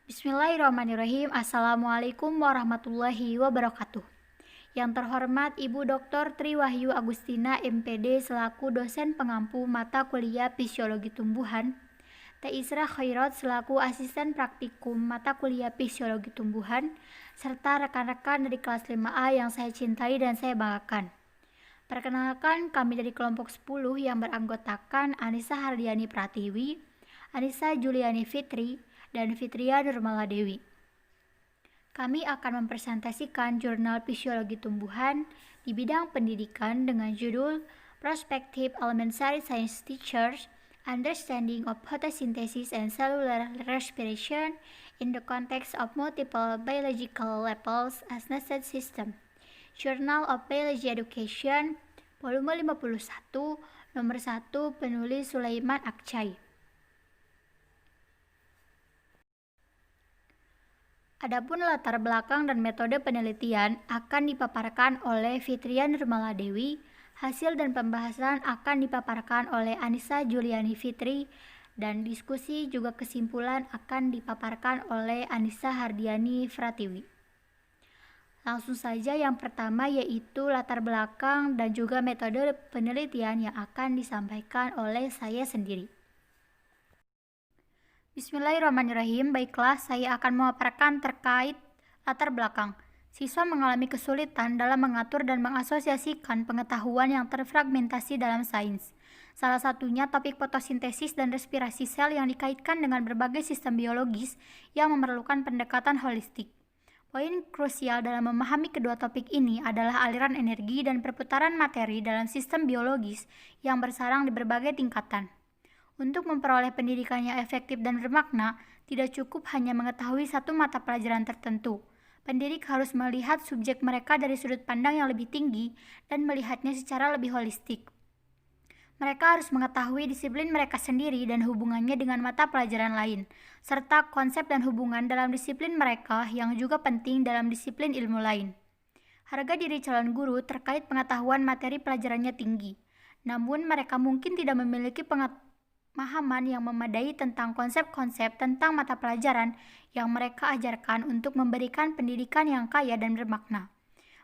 Bismillahirrahmanirrahim. Assalamualaikum warahmatullahi wabarakatuh. Yang terhormat Ibu Dr. Tri Wahyu Agustina MPD selaku dosen pengampu mata kuliah Fisiologi Tumbuhan, Teh Isra Khairat selaku asisten praktikum mata kuliah Fisiologi Tumbuhan, serta rekan-rekan dari kelas 5A yang saya cintai dan saya banggakan. Perkenalkan, kami dari kelompok 10 yang beranggotakan Anissa Hardiani Pratiwi, Anissa Juliani Fitri, dan Fitria Nurmala Dewi. Kami akan mempresentasikan jurnal Fisiologi Tumbuhan di bidang pendidikan dengan judul Prospective Elementary Science Teachers Understanding of Photosynthesis and Cellular Respiration in the Context of Multiple Biological Levels as Nested System. Journal of Biology Education, volume 51, nomor 1, penulis Sulaiman Akcai. Adapun latar belakang dan metode penelitian akan dipaparkan oleh Fitria Nurmala Dewi, hasil dan pembahasan akan dipaparkan oleh Anissa Juliani Fitri, dan diskusi juga kesimpulan akan dipaparkan oleh Anissa Hardiani Pratiwi. Langsung saja yang pertama yaitu latar belakang dan juga metode penelitian yang akan disampaikan oleh saya sendiri. Bismillahirrahmanirrahim. Baiklah, saya akan memaparkan terkait latar belakang. Siswa mengalami kesulitan dalam mengatur dan mengasosiasikan pengetahuan yang terfragmentasi dalam sains. Salah satunya topik fotosintesis dan respirasi sel yang dikaitkan dengan berbagai sistem biologis yang memerlukan pendekatan holistik. Poin krusial dalam memahami kedua topik ini adalah aliran energi dan perputaran materi dalam sistem biologis yang bersarang di berbagai tingkatan. Untuk memperoleh pendidikan yang efektif dan bermakna, tidak cukup hanya mengetahui satu mata pelajaran tertentu. Pendidik harus melihat subjek mereka dari sudut pandang yang lebih tinggi dan melihatnya secara lebih holistik. Mereka harus mengetahui disiplin mereka sendiri dan hubungannya dengan mata pelajaran lain, serta konsep dan hubungan dalam disiplin mereka yang juga penting dalam disiplin ilmu lain. Harga diri calon guru terkait pengetahuan materi pelajarannya tinggi, namun mereka mungkin tidak memiliki pemahaman yang memadai tentang konsep-konsep tentang mata pelajaran yang mereka ajarkan untuk memberikan pendidikan yang kaya dan bermakna.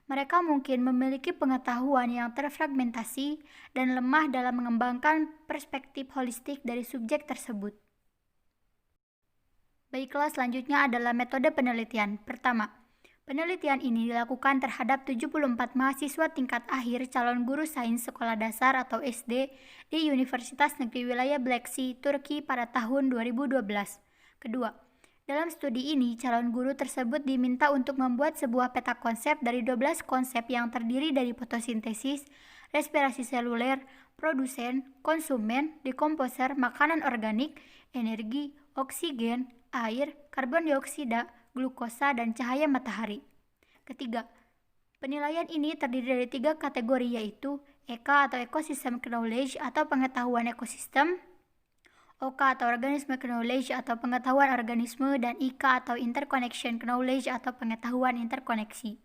Mereka mungkin memiliki pengetahuan yang terfragmentasi dan lemah dalam mengembangkan perspektif holistik dari subjek tersebut. Baiklah, selanjutnya adalah metode penelitian. Pertama, penelitian ini dilakukan terhadap 74 mahasiswa tingkat akhir calon guru sains sekolah dasar atau SD di Universitas Negeri Wilayah Black Sea, Turki pada tahun 2012. Kedua, dalam studi ini calon guru tersebut diminta untuk membuat sebuah peta konsep dari 12 konsep yang terdiri dari fotosintesis, respirasi seluler, produsen, konsumen, dekomposer, makanan organik, energi, oksigen, air, karbon dioksida, glukosa, dan cahaya matahari. Ketiga, penilaian ini terdiri dari 3 kategori yaitu EK atau Ecosystem Knowledge atau pengetahuan ekosistem, OK atau Organisme Knowledge atau pengetahuan organisme, dan IK atau Interconnection Knowledge atau pengetahuan interkoneksi.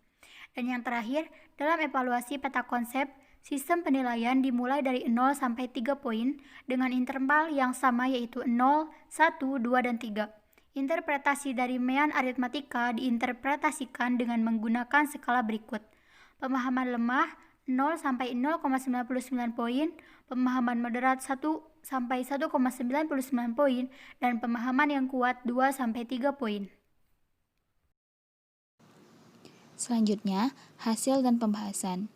Dan yang terakhir, dalam evaluasi peta konsep, sistem penilaian dimulai dari 0 sampai 3 poin dengan interval yang sama yaitu 0, 1, 2, dan 3. Interpretasi dari mean aritmatika diinterpretasikan dengan menggunakan skala berikut. Pemahaman lemah 0 sampai 0,99 poin, pemahaman moderat 1 sampai 1,99 poin, dan pemahaman yang kuat 2 sampai 3 poin. Selanjutnya, hasil dan pembahasan.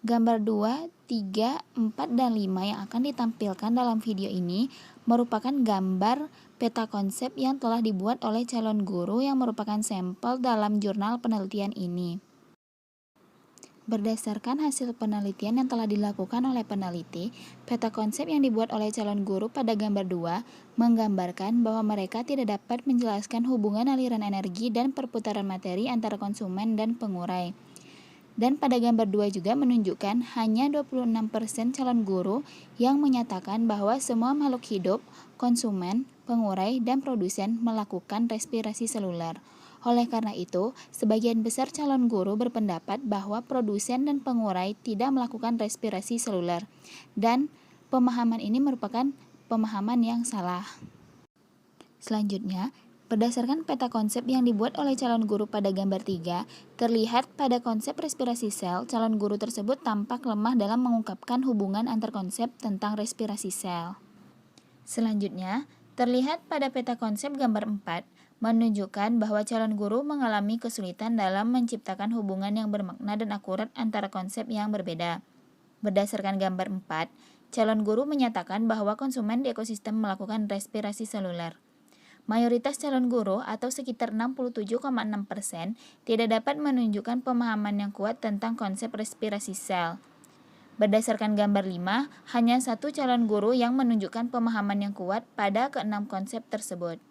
Gambar 2, 3, 4, dan 5 yang akan ditampilkan dalam video ini merupakan gambar peta konsep yang telah dibuat oleh calon guru yang merupakan sampel dalam jurnal penelitian ini. Berdasarkan hasil penelitian yang telah dilakukan oleh peneliti, peta konsep yang dibuat oleh calon guru pada gambar 2 menggambarkan bahwa mereka tidak dapat menjelaskan hubungan aliran energi dan perputaran materi antara konsumen dan pengurai. Dan pada gambar 2 juga menunjukkan hanya 26% calon guru yang menyatakan bahwa semua makhluk hidup, konsumen, pengurai, dan produsen melakukan respirasi seluler. Oleh karena itu, sebagian besar calon guru berpendapat bahwa produsen dan pengurai tidak melakukan respirasi seluler, dan pemahaman ini merupakan pemahaman yang salah. Selanjutnya, Berdasarkan peta konsep yang dibuat oleh calon guru pada gambar 3, terlihat pada konsep respirasi sel, calon guru tersebut tampak lemah dalam mengungkapkan hubungan antar konsep tentang respirasi sel. Selanjutnya, terlihat pada peta konsep gambar 4, menunjukkan bahwa calon guru mengalami kesulitan dalam menciptakan hubungan yang bermakna dan akurat antara konsep yang berbeda. Berdasarkan gambar 4, calon guru menyatakan bahwa konsumen di ekosistem melakukan respirasi seluler. Mayoritas calon guru atau sekitar 67,6% tidak dapat menunjukkan pemahaman yang kuat tentang konsep respirasi sel. Berdasarkan gambar 5, hanya satu calon guru yang menunjukkan pemahaman yang kuat pada keenam konsep tersebut.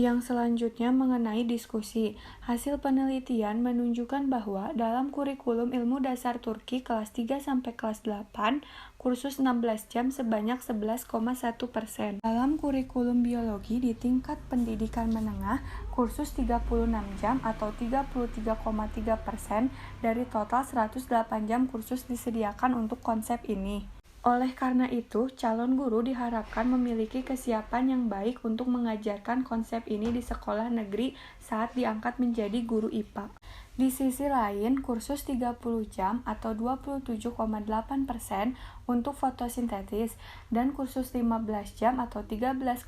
Yang selanjutnya mengenai diskusi. Hasil penelitian menunjukkan bahwa dalam kurikulum ilmu dasar Turki kelas 3 sampai kelas 8, kursus 16 jam sebanyak 11,1%. Dalam kurikulum biologi di tingkat pendidikan menengah, kursus 36 jam atau 33,3% dari total 108 jam kursus disediakan untuk konsep ini. Oleh karena itu, calon guru diharapkan memiliki kesiapan yang baik untuk mengajarkan konsep ini di sekolah negeri saat diangkat menjadi guru IPA. Di sisi lain, kursus 30 jam atau 27,8% untuk fotosintesis dan kursus 15 jam atau 13,9%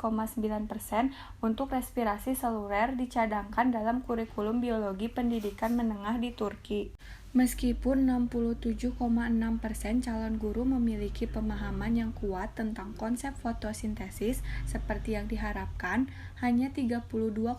untuk respirasi seluler dicadangkan dalam kurikulum biologi pendidikan menengah di Turki. Meskipun 67,6% calon guru memiliki pemahaman yang kuat tentang konsep fotosintesis seperti yang diharapkan, hanya 32,4%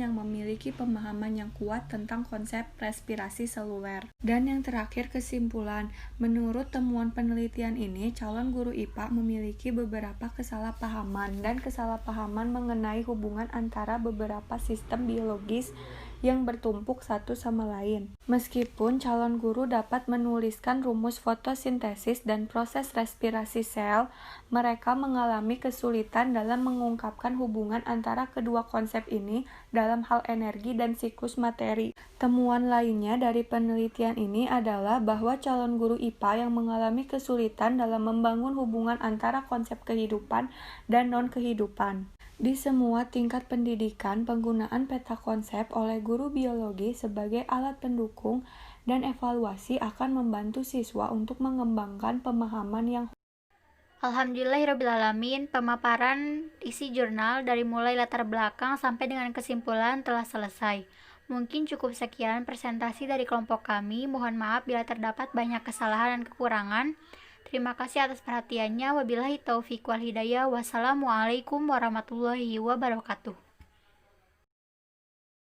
yang memiliki pemahaman yang kuat tentang konsep respirasi seluler. Dan yang terakhir, kesimpulan. Menurut temuan penelitian ini, calon guru IPA memiliki beberapa kesalahpahaman dan kesalahpahaman mengenai hubungan antara beberapa sistem biologis yang bertumpuk satu sama lain. Meskipun calon guru dapat menuliskan rumus fotosintesis dan proses respirasi sel, mereka mengalami kesulitan dalam mengungkapkan hubungan antara kedua konsep ini dalam hal energi dan siklus materi. Temuan lainnya dari penelitian ini adalah bahwa calon guru IPA yang mengalami kesulitan dalam membangun hubungan antara konsep kehidupan dan non-kehidupan. Di semua tingkat pendidikan, penggunaan peta konsep oleh guru biologi sebagai alat pendukung dan evaluasi akan membantu siswa untuk mengembangkan pemahaman yang Alhamdulillahirrabbilalamin, pemaparan isi jurnal dari mulai latar belakang sampai dengan kesimpulan telah selesai. Mungkin cukup sekian presentasi dari kelompok kami. Mohon maaf bila terdapat banyak kesalahan dan kekurangan. Terima kasih atas perhatiannya. Wabillahi taufiq wal hidayah. Wassalamualaikum warahmatullahi wabarakatuh.